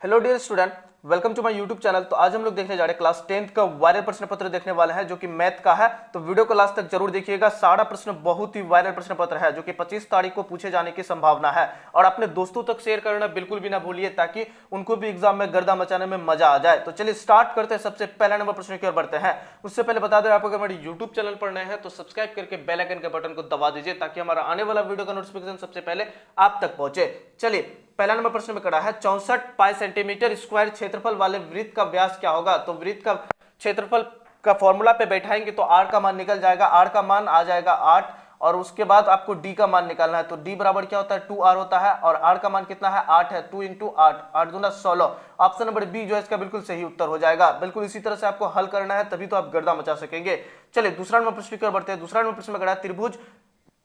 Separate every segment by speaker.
Speaker 1: Hello dear student, welcome to my YouTube channel. तो आज हम लोग देखने जा रहे हैं क्लास 10th का वायरल प्रश्न पत्र देखने वाले हैं जो कि मैथ का है। तो वीडियो को लास्ट तक जरूर देखिएगा। सारा प्रश्न बहुत ही वायरल प्रश्न पत्र है जो कि 25 तारीख को पूछे जाने की संभावना है। और अपने दोस्तों तक शेयर करना बिल्कुल भी ना भूलिए ताकि उनको भी एग्जाम में गर्दा मचाने में मजा आ जाए। तो चलिए स्टार्ट करते हैं। सबसे पहला नंबर प्रश्न की ओर बढ़ते हैं। उससे पहले बता दें, आप अगर हमारे यूट्यूब चैनल पर नए हैं तो सब्सक्राइब करके बेल आइकन के बटन को दबा दीजिए ताकि हमारा आने वाला वीडियो का नोटिफिकेशन सबसे पहले आप तक पहुंचे। चलिए पहला नंबर प्रश्न में खड़ा है 64 पाई सेंटीमीटर स्क्वायर क्षेत्रफल वाले वृत्त का व्यास क्या होगा। तो वृत्त का क्षेत्रफल का फॉर्मूला पे बैठाएंगे तो आर का मान निकल जाएगा। आर का मान आ जाएगा 8 और उसके बाद आपको डी का मान निकालना है। तो डी बराबर क्या होता है 2r होता है और आर का मान कितना है 8 है। 2 × 8 8 दूना 16। ऑप्शन नंबर बी जो है इसका बिल्कुल सही उत्तर हो जाएगा। बिल्कुल इसी तरह से आपको हल करना है तभी तो आप गर्दा मचा सकेंगे। चलिए दूसरा नंबर प्रश्न की ओर बढ़ते हैं। दूसरा नंबर प्रश्न में खड़ा है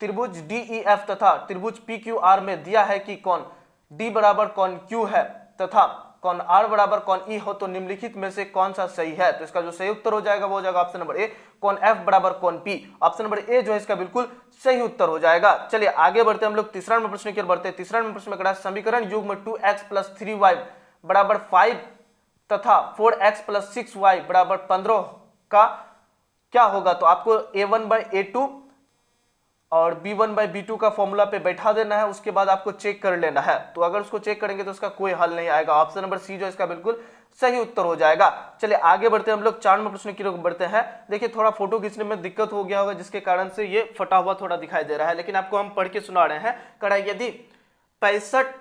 Speaker 1: त्रिभुज DEF तथा त्रिभुज PQR में दिया है कि कौन D बराबर कौन Q है तथा कौन R बराबर कौन E हो तो निम्नलिखित में से कौन सा सही है। तो इसका जो सही उत्तर हो जाएगा वो हो जाएगा ऑप्शन नंबर ए कौन F बराबर कौन P। ऑप्शन नंबर ए जो है इसका बिल्कुल सही उत्तर हो जाएगा। चलिए आगे बढ़ते हैं हम लोग तीसरा नंबर प्रश्न की ओर बढ़ते हैं। तीसरा नंबर प्रश्न में खड़ा है समीकरण युग्म 2x + 3y बराबर 5 तथा 4x + 6y बराबर 15 का क्या होगा। तो आपको a1/a2 और b1/b2 का फॉर्मूला पे बैठा देना है। उसके बाद आपको चेक कर लेना है। तो अगर उसको चेक करेंगे तो उसका कोई हल नहीं आएगा। ऑप्शन नंबर सी जो इसका बिल्कुल सही उत्तर हो जाएगा। चलिए आगे बढ़ते हैं हम लोग 4 नंबर प्रश्न की ओर बढ़ते हैं। देखिए थोड़ा फोटो खींचने में दिक्कत हो गया होगा जिसके कारण से ये फटा हुआ थोड़ा दिखाई दे रहा है, लेकिन आपको हम पढ़ के सुना रहे हैं। कड़ा यदि 65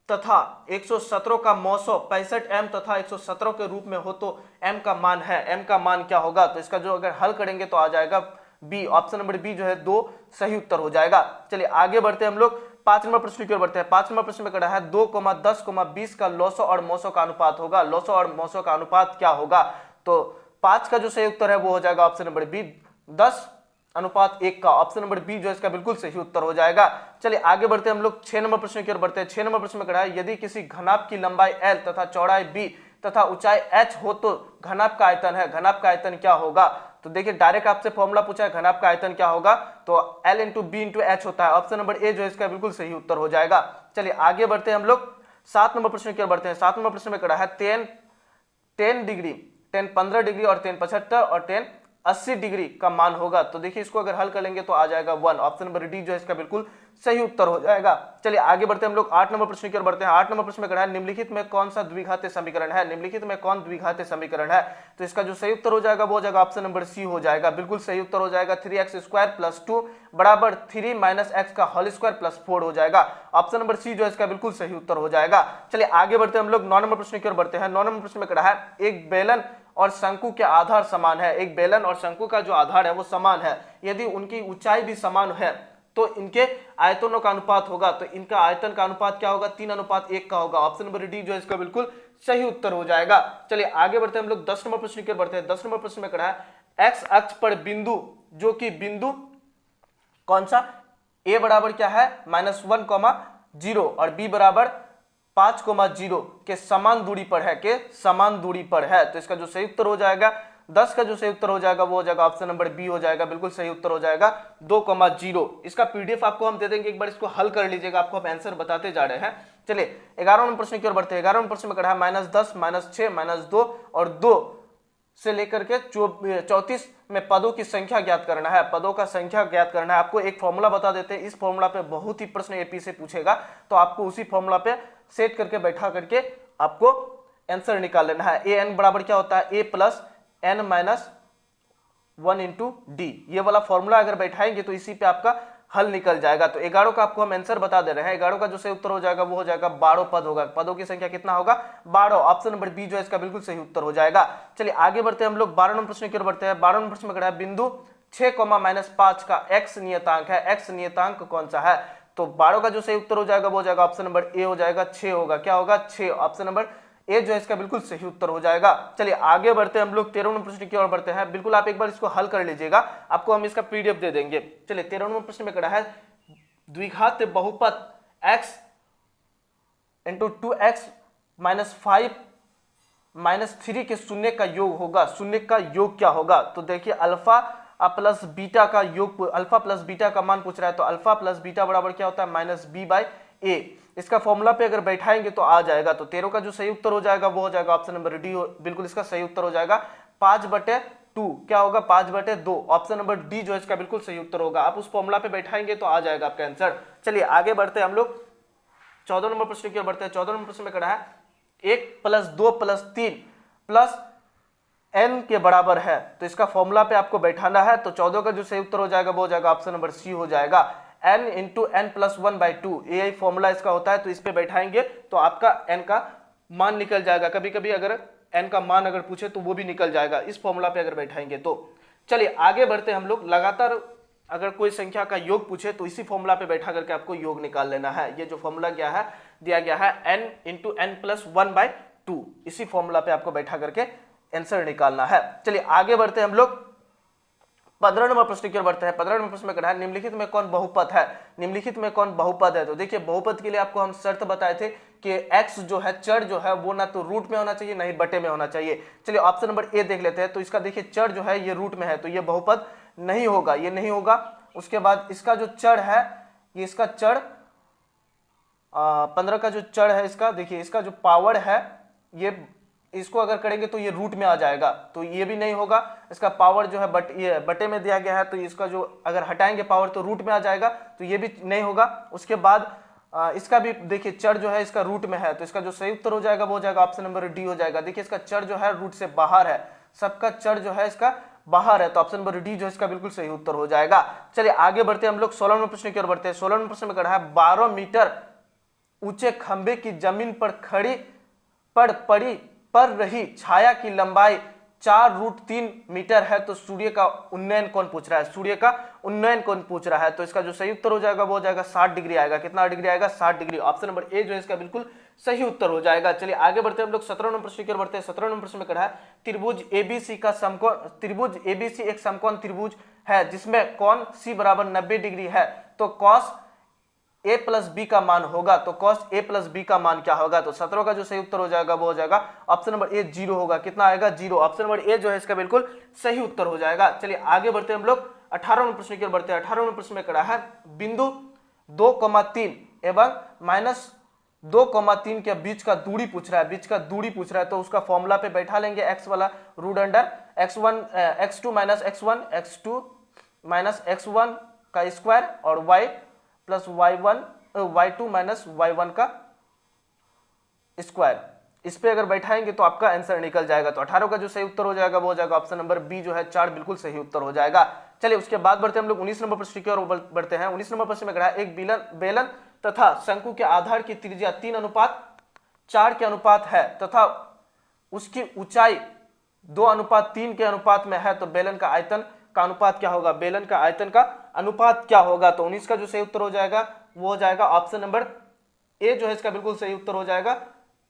Speaker 1: तथा 117 का मौसो 65m तथा 117 के रूप में हो तो m का मान है। m का मान क्या होगा। तो इसका जो अगर हल करेंगे तो आ जाएगा बी। ऑप्शन नंबर बी जो है 2 सही उत्तर हो जाएगा। चलिए आगे बढ़ते हैं हम लोग 5 नंबर प्रश्न की ओर बढ़ते हैं। 5 नंबर प्रश्न में खड़ा है 2, 10, 20 का लॉसो और मौसो का अनुपात होगा। लॉसो और मौसो का अनुपात क्या होगा। तो 5 का जो सही उत्तर है वो हो जाएगा ऑप्शन नंबर बी 10:1 का। ऑप्शन नंबर बी जो है इसका बिल्कुल सही उत्तर हो जाएगा। चलिए आगे बढ़ते हैं हम लोग 6 नंबर प्रश्न की ओर बढ़ते हैं। 6 नंबर प्रश्न में खड़ा है यदि किसी घनाभ की लंबाई l तथा चौड़ाई b तथा ऊंचाई h हो तो घनाभ का आयतन है। घनाभ का आयतन क्या होगा। तो देखिए डायरेक्ट आपसे फॉर्मूला पूछा है घनाभ का आयतन क्या होगा तो L × B × H होता है। ऑप्शन नंबर ए जो है इसका बिल्कुल सही उत्तर हो जाएगा। चलिए आगे बढ़ते हैं हम लोग 7 नंबर प्रश्न की ओर बढ़ते हैं। 7 नंबर प्रश्न में खड़ा है 10 डिग्री 10 15 डिग्री और 10 75 और 10 80 डिग्री का मान होगा। तो देखिए इसको अगर हल कर लेंगे तो आ जाएगा 1। ऑप्शन नंबर डी जो है इसका बिल्कुल सही उत्तर हो जाएगा। चलिए आगे बढ़ते हैं हम लोग 8 नंबर प्रश्न की ओर बढ़ते हैं। 8 नंबर प्रश्न में खड़ा है निम्नलिखित में कौन सा द्विघातीय समीकरण है। निम्नलिखित में कौन द्विघातीय समीकरण है। तो इसका जो सही उत्तर हो जाएगा वो हो जाएगा ऑप्शन नंबर सी हो जाएगा। बिल्कुल सही उत्तर हो जाएगा। 3x² + 2 बराबर 3 - x का होल स्क्वायर + 4 हो जाएगा। ऑप्शन नंबर सी जो है इसका बिल्कुल सही उत्तर हो जाएगा। चलिए आगे बढ़ते हैं हम लोग 9 नंबर प्रश्न की ओर बढ़ते हैं। 9 नंबर प्रश्न में खड़ा है एक बेलन और शंकु के आधार समान है। एक बेलन और शंकु का जो आधार है वो समान है। यदि उनकी ऊंचाई भी समान है तो इनके आयतनों का अनुपात होगा। तो इनका आयतन का अनुपात क्या होगा 3:1 का होगा। ऑप्शन नंबर डी जो है इसका बिल्कुल सही उत्तर हो जाएगा। चलिए आगे बढ़ते हैं हम लोग 10 नंबर प्रश्न की ओर बढ़ते हैं। 10 नंबर प्रश्न में खड़ा है एक्स अक्ष पर बिंदु जो कि बिंदु कौन सा ए बराबर क्या है -1, 0 और बी बराबर 5, 0 के समान दूरी पर है तो इसका जो सही उत्तर हो जाएगा 10 का जो सही उत्तर हो जाएगा वो हो जाएगा ऑप्शन नंबर बी हो जाएगा। बिल्कुल सही उत्तर हो जाएगा 2, 0। इसका पीडीएफ आपको हम दे देंगे, एक बार इसको हल कर लीजिएगा। आपको हम आंसर बताते जा रहे हैं। चलिए 11 नंबर प्रश्न की ओर बढ़ते हैं। 11 नंबर प्रश्न में खड़ा है -10, -6, -2 और 2 से लेकर के 34 में पदों की संख्या ज्ञात करना है। पदों का संख्या ज्ञात करना है। आपको एक फॉर्मूला बता देते हैं। इस फॉर्मूला पे बहुत ही प्रश्न एपी से पूछेगा तो आपको उसी फॉर्मूला पे सेट करके बैठा करके आपको आंसर निकाल लेना है। ए एन बराबर क्या होता है a + n - 1 × d। ये वाला फॉर्मूला अगर बैठाएंगे तो इसी पे आपका हल निकल जाएगा। तो 11 का आपको हम आंसर बता दे रहे हैं। 11 का जो सही उत्तर हो जाएगा वो हो जाएगा 12 पद होगा। पदों की संख्या कितना होगा 12। ऑप्शन नंबर बी जो है इसका बिल्कुल सही उत्तर हो जाएगा। चलिए आगे बढ़ते हैं हम लोग 12 नंबर प्रश्न की ओर बढ़ते हैं। 12 नंबर प्रश्न में खड़ा है बिंदु 6, -5 का x नियतांक है। x नियतांक कौन सा है। तो 12 का जो सही उत्तर हो जाएगा वो हो जाएगा ऑप्शन नंबर ए हो जाएगा 6 होगा। क्या होगा 6। ऑप्शन नंबर ए जो है इसका बिल्कुल सही उत्तर हो जाएगा। चलिए आगे बढ़ते हैं हम लोग 13 नंबर प्रश्न की ओर बढ़ते हैं। बिल्कुल आप एक बार इसको हल कर लीजिएगा, आपको हम इसका पीडीएफ दे देंगे। चलिए 13 नंबर प्रश्न में खड़ा है द्विघात बहुपद x × 2x - 5 - 3 के शून्य का योग होगा। शून्य का योग क्या होगा। तो देखिए अल्फा + बीटा का योग, अल्फा + बीटा का मान पूछ रहा है। तो अल्फा + बीटा बराबर क्या होता है -b/a ए, इसका फॉर्मूला पे अगर बैठाएंगे तो आ जाएगा। तो 13 का जो सही उत्तर हो जाएगा वो हो जाएगा ऑप्शन नंबर डी, बिल्कुल इसका सही उत्तर हो जाएगा 5/2। क्या होगा 5/2, ऑप्शन नंबर डी जो है इसका बिल्कुल सही उत्तर होगा। आप उस फॉर्मूला पे बैठाएंगे तो आ जाएगा आपका आंसर। चलिए आगे बढ़ते हैं हम लोग 14 नंबर प्रश्न की ओर बढ़ते हैं। 14 नंबर प्रश्न में कहा है 1 + 2 + 3 + n के बराबर है, तो इसका फॉर्मूला पे आपको बैठाना है। तो 14 का जो सही उत्तर हो जाएगा वो हो जाएगा ऑप्शन नंबर सी हो जाएगा, n × n + 1/2। यही फॉर्मूला इसका होता है। तो इस पे बैठाएंगे तो आपका n का मान निकल जाएगा। कभी कभी अगर n का मान अगर पूछे तो वो भी निकल जाएगा इस फॉर्मूला पे अगर बैठाएंगे तो। चलिए आगे बढ़ते हैं हम लोग। लगातार अगर कोई संख्या का योग पूछे तो इसी फॉर्मूला पे बैठा करके आपको योग निकाल लेना है। ये जो फॉर्मूला दिया गया है n × n + 1/2, इसी फॉर्मूला पे आपको बैठा करके आंसर निकालना है। चलिए आगे बढ़ते हैं हम लोग 15 नंबर प्रश्न की ओर बढ़ते हैं। 15 नंबर प्रश्न में कहा है निम्नलिखित में कौन बहुपद है। निम्नलिखित में कौन बहुपद है। तो देखिए बहुपद के लिए आपको हम शर्त बताए थे कि x जो है, चर जो है वो ना तो रूट में होना चाहिए ना ही बटे में होना चाहिए। चलिए ऑप्शन नंबर ए देख लेते हैं। तो इसका देखिए चर जो है ये रूट में है, तो ये बहुपद नहीं होगा, ये नहीं होगा। उसके बाद इसका जो चर है, ये इसका चर 15 का जो चर है इसका, देखिए इसका जो पावर है ये, इसको अगर करेंगे तो ये रूट में आ जाएगा, तो ये भी नहीं होगा। इसका पावर जो है ये बटे में दिया गया है, तो इसका जो अगर हटाएंगे पावर तो रूट में आ जाएगा, तो ये भी नहीं होगा। उसके बाद इसका भी देखिए चर जो है इसका रूट में है, तो इसका जो सही उत्तर हो जाएगा वो हो जाएगा ऑप्शन नंबर डी हो जाएगा। देखिए इसका चर जो है रूट से बाहर है, सबका चर जो है इसका बाहर है, तो ऑप्शन नंबर डी जो है इसका बिल्कुल सही उत्तर हो जाएगा। चलिए आगे बढ़ते हैं हम लोग 16 नंबर प्रश्न की ओर बढ़ते हैं। 16 नंबर प्रश्न में कहा है 12 मीटर ऊंचे खंभे की जमीन पर खड़ी पर रही छाया की लंबाई 4√3 मीटर है, तो सूर्य का उन्नयन कौन पूछ रहा है। सूर्य का उन्नयन कौन पूछ रहा है, तो इसका जो सही उत्तर हो जाएगा वो हो जाएगा 60 डिग्री आएगा। कितना डिग्री आएगा 60 डिग्री। ऑप्शन नंबर ए जो है इसका बिल्कुल सही उत्तर हो जाएगा। चलिए आगे बढ़ते हैं हम लोग 17 नंबर प्रश्न की ओर बढ़ते हैं। 17 नंबर प्रश्न में कहा है त्रिभुज एबीसी का समकोण, त्रिभुज एबीसी एक समकोण त्रिभुज है जिसमें कोण सी बराबर 90 डिग्री है, तो कॉस a + b का मान होगा। तो cos a + b का मान क्या होगा। तो 17 का जो सही उत्तर हो जाएगा वो हो जाएगा ऑप्शन नंबर ए 0 होगा। कितना आएगा 0। ऑप्शन नंबर ए जो है इसका बिल्कुल सही उत्तर हो जाएगा। चलिए आगे बढ़ते हैं हम लोग 18 नंबर प्रश्न की ओर बढ़ते हैं। 18 नंबर प्रश्न में कहा है बिंदु 2,3 एवं -2,3 के बीच का दूरी पूछ रहा है, बीच का दूरी पूछ रहा है। तो उसका फॉर्मूला पे बैठा लेंगे x वाला root under x1 x2 - x1 x2 - x1 का स्क्वायर और y + y2 - y1 का स्क्वायर, इस पे अगर बैठाएंगे तो आपका आंसर निकल जाएगा। तो 18 का जो सही उत्तर हो जाएगा वो हो जाएगा ऑप्शन नंबर बी जो है 4 बिल्कुल सही उत्तर हो जाएगा। चलिए उसके बाद बढ़ते हैं हम लोग 19 नंबर प्रश्न की ओर बढ़ते हैं। 19 नंबर प्रश्न में कहा है एक बेलन तथा शंकु के आधार की त्रिज्या 3:4 के अनुपात है तथा उसकी ऊंचाई 2:3 के अनुपात में है, तो बेलन का आयतन का अनुपात क्या होगा। बेलन का आयतन का अनुपात क्या होगा। तो 19 का जो सही उत्तर हो जाएगा वो हो जाएगा ऑप्शन नंबर ए जो है इसका बिल्कुल सही उत्तर हो जाएगा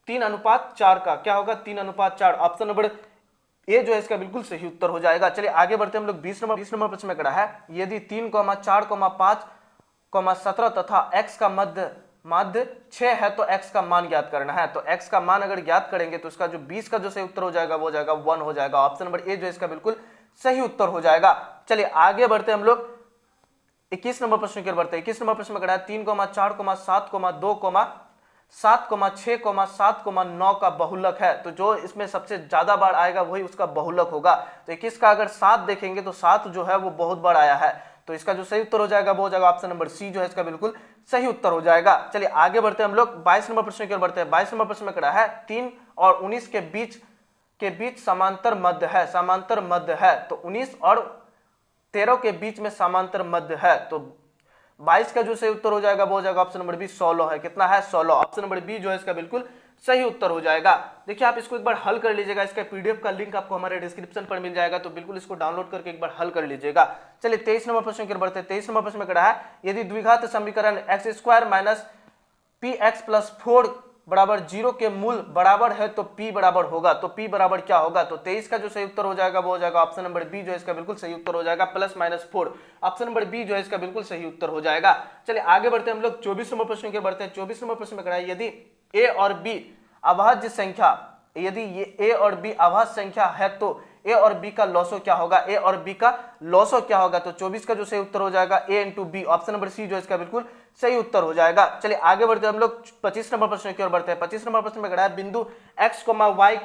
Speaker 1: 3:4 का। क्या होगा 3:4। ऑप्शन नंबर ए जो है इसका बिल्कुल सही उत्तर हो जाएगा। चलिए आगे बढ़ते हैं हम लोग 20 नंबर प्रश्न में कहा है यदि 3, 4, 5, 17 तथा x का माध्य 6 है तो x का मान ज्ञात करना है। तो x का मान अगर ज्ञात करेंगे तो इसका जो 20 का जो सही उत्तर हो जाएगा वो हो जाएगा 1 हो जाएगा। ऑप्शन नंबर ए जो है इसका बिल्कुल सही उत्तर हो जाएगा। चलिए आगे बढ़ते हैं हम लोग 21 नंबर प्रश्न की ओर बढ़ते हैं। 21 नंबर प्रश्न में कहा है 3, 4, 7, 2, 7, 6, 7, 9 का बहुलक है, तो जो इसमें सबसे ज्यादा बार आएगा वही उसका बहुलक होगा। तो 21 का अगर 7 देखेंगे तो 7 जो है वो बहुत बार आया है, तो इसका जो सही उत्तर हो जाएगा वो हो जाएगा ऑप्शन नंबर सी जो है इसका बिल्कुल सही उत्तर हो जाएगा। चलिए आगे बढ़ते हैं हम लोग 22 नंबर प्रश्न की ओर बढ़ते हैं। 22 नंबर प्रश्न में कहा है 3 और 19 के बीच समांतर मध्य है, समांतर मध्य है, तो 19 और 13 के बीच में समांतर मध्य है, तो 22 का जो सही उत्तर हो जाएगा वो हो जाएगा ऑप्शन नंबर बी 16 है। कितना है 16। ऑप्शन नंबर बी जो है इसका बिल्कुल सही उत्तर हो जाएगा। देखिए आप इसको एक बार हल कर लीजिएगा, इसका पीडीएफ का लिंक आपको हमारे डिस्क्रिप्शन पर मिल जाएगा, तो बिल्कुल इसको डाउनलोड करके एक बार हल कर लीजिएगा। चलिए 23 नंबर प्रश्न की ओर बढ़ते हैं। 23 नंबर प्रश्न में कहा है यदि द्विघात समीकरण x² - px + 4 बराबर 0 के मूल बराबर है तो p बराबर होगा, तो p बराबर क्या होगा। तो 23 का जो सही उत्तर हो जाएगा वो हो जाएगा ऑप्शन नंबर बी जो है इसका बिल्कुल सही उत्तर हो जाएगा +-4। ऑप्शन नंबर बी जो है इसका बिल्कुल सही उत्तर हो जाएगा। चलिए आगे बढ़ते हैं हम लोग 24 नंबर प्रश्न के बढ़ते हैं। 24 नंबर प्रश्न में कहा है यदि a और b अभाज्य संख्या, यदि ये a और b अभाज्य संख्या है तो a और b का लॉसो क्या होगा, a और b का लॉसो क्या होगा। तो 24 का जो सही उत्तर हो जाएगा a × b। Option number C जो है इसका बिल्कुल सही उत्तर हो जाएगा। चलिए आगे बढ़ते हैं हम लोग 25 नंबर प्रश्न की ओर बढ़ते हैं। 25 नंबर प्रश्न में कहा है बिंदु x, y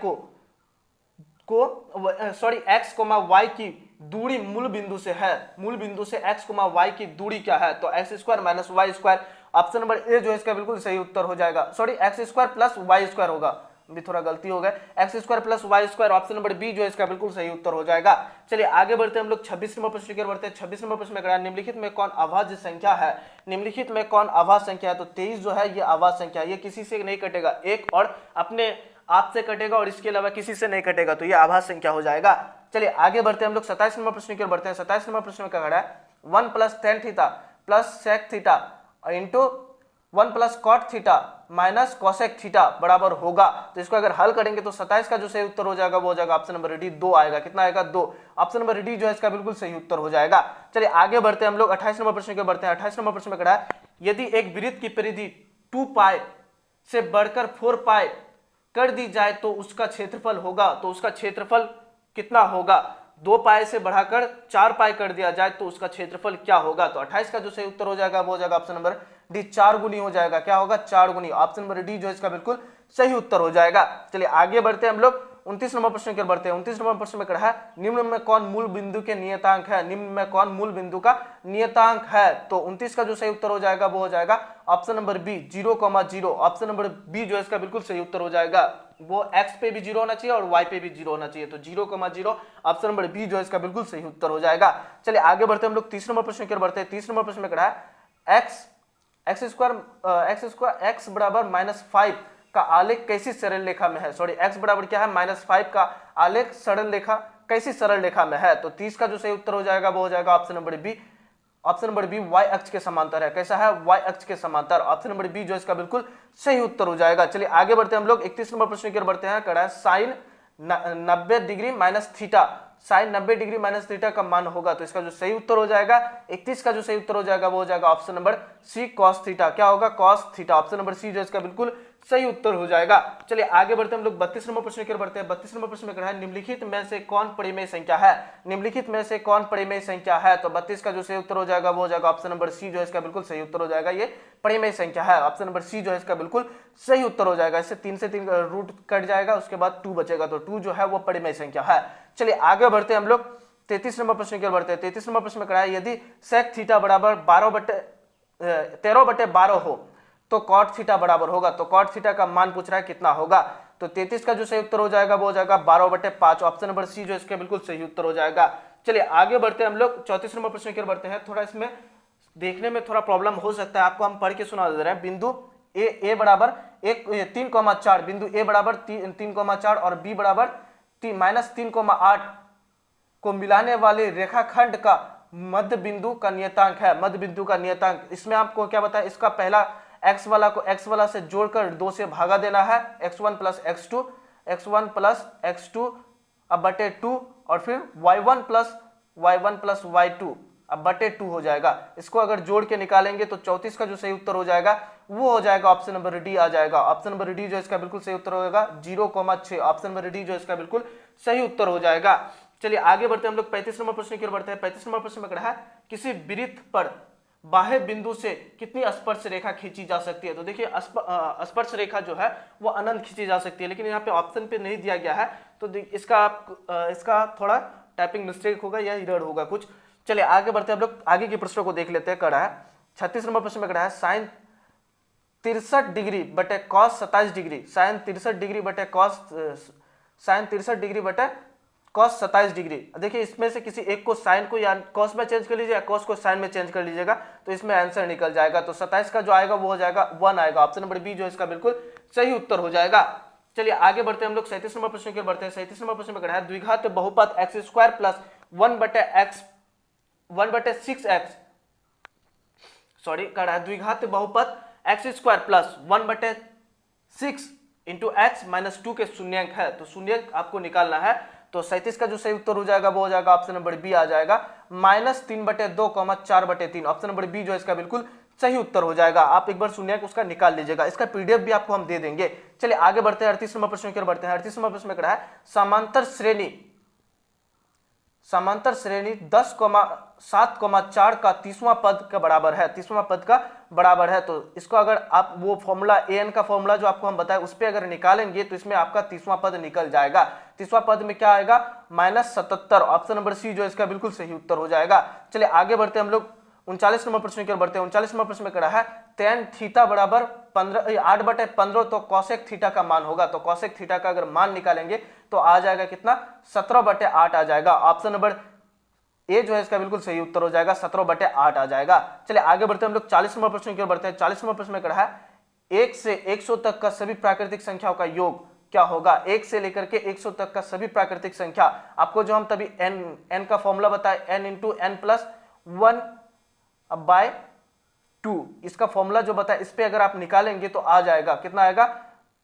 Speaker 1: sorry x, y की दूरी मूल बिंदु से है, मूल बिंदु से x, y की दूरी क्या है? तो x square minus Y square, option number A जो है इसका बिल्कुल सही उत्तर हो जाएगा। Sorry x square plus Y square होगा, भी थोड़ा गलती हो गया, X square plus Y square, option number B जो है इसका बिल्कुल सही उत्तर हो जाएगा। चलिए आगे बढ़ते हैं हम लोग 26 नंबर प्रश्न की ओर बढ़ते हैं। 26 नंबर प्रश्न में कहा निम्नलिखित में कौन अभाज्य संख्या है? निम्नलिखित में कौन अभाज्य संख्या है? तो 23 जो है ये अभाज्य संख्या है, ये किसी से नहीं कटेगा, एक और अपने आप से कटेगा और इसके अलावा किसी से नहीं कटेगा, तो ये आभाज्य संख्या हो जाएगा। चलिए आगे बढ़ते हैं हम लोग 27 नंबर प्रश्न की ओर बढ़ते हैं। 27 नंबर प्रश्न में क्या कहा है 1 plus tan theta plus sec theta into 1 plus cot theta minus cosec theta बराबर होगा। तो इसको अगर हल करेंगे तो 27 का जो सही उत्तर हो जाएगा वो हो जाएगा ऑप्शन नंबर डी 2 आएगा। कितना आएगा 2, ऑप्शन नंबर डी जो है इसका बिल्कुल सही उत्तर हो जाएगा। चलिए आगे बढ़ते हैं हम लोग 28 नंबर प्रश्न की ओर बढ़ते हैं। 28 नंबर प्रश्न में कहा है यदि एक वृत्त की परिधि 2 पाई से बढ़कर 4 पाई कर दी जाए तो उसका क्षेत्रफल होगा। तो उसका क्षेत्रफल कितना होगा? 2 पाई से बढ़ाकर 4 पाई कर दिया जाए तो उसका क्षेत्रफल क्या होगा? तो 28 का जो सही उत्तर हो जाएगा वो हो जाएगा ऑप्शन नंबर डी 4 गुनी हो जाएगा। क्या होगा? 4 गुनी, ऑप्शन नंबर डी जो इसका बिल्कुल सही उत्तर हो जाएगा। चलिए आगे बढ़ते हैं हम लोग 29 नंबर प्रश्न की ओर बढ़ते हैं। 29 नंबर प्रश्न में कहा है निम्न में कौन मूल बिंदु के नियतांक है? निम्न में कौन मूल बिंदु का नियतांक है? तो 29 का जो सही उत्तर हो जाएगा वो हो जाएगा option number B 0,0। Option number B जो है इसका बिल्कुल सही उत्तर हो जाएगा। वो x पे भी 0 होना चाहिए और y पे भी 0 होना चाहिए, तो 0,0 ऑप्शन नंबर बी जो है इसका बिल्कुल सही उत्तर हो जाएगा। चलिए आगे बढ़ते हैं हम लोग 30 नंबर प्रश्न की ओर बढ़ते हैं। 30 नंबर प्रश्न में कहा है एक्स स्क्वायर x बराबर -5 का आलेख कैसी सरल रेखा में है? सॉरी x बराबर क्या है -5 का आलेख सरल रेखा कैसी सरल रेखा में है? तो 30 का जो सही उत्तर हो जाएगा वो हो जाएगा option number B. Option number B y अक्ष के समांतर है। कैसा है? y अक्ष के समांतर, ऑप्शन नंबर बी जो इसका बिल्कुल सही उत्तर हो जाएगा। चलिए आगे बढ़ते हैं हम लोग 31 नंबर प्रश्न की ओर बढ़ते हैं। कड़ा sine 90 degree minus theta, sine 90 degree minus theta का मान होगा। तो इसका जो सही उत्तर हो जाएगा 31 का जो सही उत्तर हो जाएगा वो हो जाएगा option number C cos theta. क्या होगा? Cos theta, option number C जो इसका बिल्कुल सही उत्तर हो जाएगा। चलिए आगे बढ़ते हैं हम लोग 32 नंबर प्रश्न की ओर बढ़ते हैं। 32 नंबर प्रश्न में कहा है निम्नलिखित में से कौन परिमेय संख्या है? निम्नलिखित में से कौन परिमेय संख्या है? तो 32 का जो सही उत्तर हो जाएगा वो हो जाएगा ऑप्शन नंबर सी जो है इसका बिल्कुल सही उत्तर हो जाएगा। ये परिमेय संख्या है, ऑप्शन नंबर सी जो है इसका बिल्कुल सही उत्तर हो जाएगा। इससे 3 से 3 रूट कट जाएगा, उसके बाद 2 बचेगा, तो 2 जो है वो परिमेय संख्या है। चलिए आगे बढ़ते हैं हम लोग 33 नंबर प्रश्न की ओर बढ़ते हैं। 33 नंबर प्रश्न में कहा है यदि सेक थीटा बराबर 13/12 हो तो कॉट थीटा बराबर होगा। तो कॉट थीटा का मान पूछ रहा है कितना होगा? तो 33 का जो सही उत्तर हो जाएगा वो हो जाएगा 12/5, ऑप्शन नंबर सी जो इसका बिल्कुल सही उत्तर हो जाएगा। चलिए आगे बढ़ते हैं हम लोग 34 नंबर प्रश्न की ओर बढ़ते हैं। थोड़ा इसमें देखने में थोड़ा प्रॉब्लम हो सकता है, आपको हम पढ़ के सुना दे रहे हैं। बिंदु ए बराबर 3,4, बिंदु ए बराबर 3,4 और बी बराबर -3,8 को मिलाने वाले रेखाखंड का मध्य बिंदु का नियतांक है। मध्य बिंदु का नियतांक, इसमें आपको क्या बताया, इसका पहला x वाला को x वाला से जोड़कर 2 से भागा देना है, x1 प्लस x2 अब बटे 2 और फिर y1 प्लस y2 अब बटे 2 हो जाएगा। इसको अगर जोड़ के निकालेंगे तो 34 का जो सही उत्तर हो जाएगा वो हो जाएगा ऑप्शन नंबर डी आ जाएगा। ऑप्शन नंबर डी जो इसका बिल्कुल सही उत्तर होगा 0,6, ऑप्शन नंबर डी जो इसका बिल्कुल सही उत्तर हो जाएगा। चलिए आगे बढ़ते हैं हम लोग 35 नंबर प्रश्न की ओर बढ़ते हैं। 35 नंबर प्रश्न में कहा है किसी वृत्त पर बाह्य बिंदु से कितनी स्पर्श रेखा खींची जा सकती है? तो देखिए स्पर्श रेखा जो है वो अनंत खींची जा सकती है, लेकिन यहाँ पे ऑप्शन पे नहीं दिया गया है, तो इसका थोड़ा टाइपिंग मिस्टेक होगा या एरर होगा कुछ। चलिए आगे बढ़ते हैं हम लोग आगे के प्रश्नों को देख लेते हैं। कड़ा है 36 नंबर प्रश्न में कड़ा है साइन 63 डिग्री बटे कॉस 27 डिग्री, साइन 63 डिग्री बटे कॉस 27 डिग्री। देखिए इसमें से किसी एक को साइन को या कॉस में चेंज कर लीजिएगा, कॉस को साइन में चेंज कर लीजिएगा, तो इसमें आंसर निकल जाएगा। तो 27 का जो आएगा वो हो जाएगा 1 आएगा, ऑप्शन नंबर बी जो इसका बिल्कुल सही उत्तर हो जाएगा। चलिए आगे बढ़ते हैं हम लोग 37 नंबर प्रश्न की ओर बढ़ते हैं। 37 नंबर प्रश्न में कहा है द्विघात बहुपद x² प्लस 1/6x, सॉरी कहा है द्विघात बहुपद x² plus 1/6 into x minus 2 के शून्यंक है। तो शून्यंक आपको निकालना है, तो 37 का जो सही उत्तर हो जाएगा वो हो जाएगा ऑप्शन नंबर बी आ जाएगा -3/2, 4/3, ऑप्शन नंबर बी जो इसका बिल्कुल सही उत्तर हो जाएगा। आप एक बार शून्यंक उसका निकाल लीजिएगा, इसका पीडीएफ भी आपको हम दे देंगे। चलिए आगे बढ़ते हैं 38 नंबर प्रश्न की ओर बढ़ते हैं। 38 नंबर प्रश्न में कहा है समांतर श्रेणी 10,7,4 का 30वां पद का बराबर है। 30वां पद का बराबर है। तो इसको अगर आप वो फॉर्मूला an का फॉर्मूला जो आपको हम बताए उस पर अगर निकालेंगे तो इसमें आपका 30वां पद निकल जाएगा। 30वां पद में क्या आएगा, -77। ऑप्शन नंबर सी जो है इसका बिल्कुल सही उत्तर हो जाएगा। चलिए आगे बढ़ते हैं हम लोग 39 नंबर प्रश्न की ओर बढ़ते हैं। 39 नंबर प्रश्न में कह रहा है tan थीटा बराबर 8/15 तो कॉसेक थीटा का मान होगा। तो कॉसेक थीटा का अगर मान निकालेंगे तो आ जाएगा कितना, 17/8 आ जाएगा। ऑप्शन नंबर ए जो है इसका बिल्कुल सही उत्तर हो जाएगा, 17/8 आ जाएगा। चलिए आगे बढ़ते हैं हम लोग 40 नंबर प्रश्न की ओर बढ़ते हैं। 40 नंबर प्रश्न में कह रहा है 1 से 100 तक का सभी प्राकृतिक संख्याओं का योग क्या होगा। 1 से लेकर के 100 तक का सभी प्राकृतिक संख्या, आपको जो हम तभी n का फॉर्मूला बताए n × n+1/2, इसका फॉर्मूला जो बताया इस पे अगर आप निकालेंगे तो आ जाएगा कितना आएगा,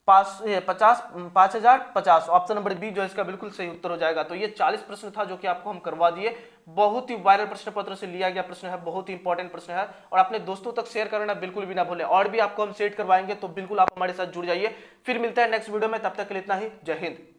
Speaker 1: 5050। ऑप्शन नंबर बी जो इसका बिल्कुल सही उत्तर हो जाएगा। तो ये 40 प्रश्न था जो कि आपको हम करवा दिए। बहुत ही वायरल प्रश्न पत्र से लिया गया प्रश्न है, बहुत ही इंपॉर्टेंट प्रश्न है और अपने दोस्तों तक शेयर करना बिल्कुल भी ना भूलें। और भी आपको हम सेट करवाएंगे तो बिल्कुल आप हमारे साथ जुड़ जाइए। फिर मिलते हैं नेक्स्ट वीडियो में, तब तक के लिए इतना ही। जय हिंद।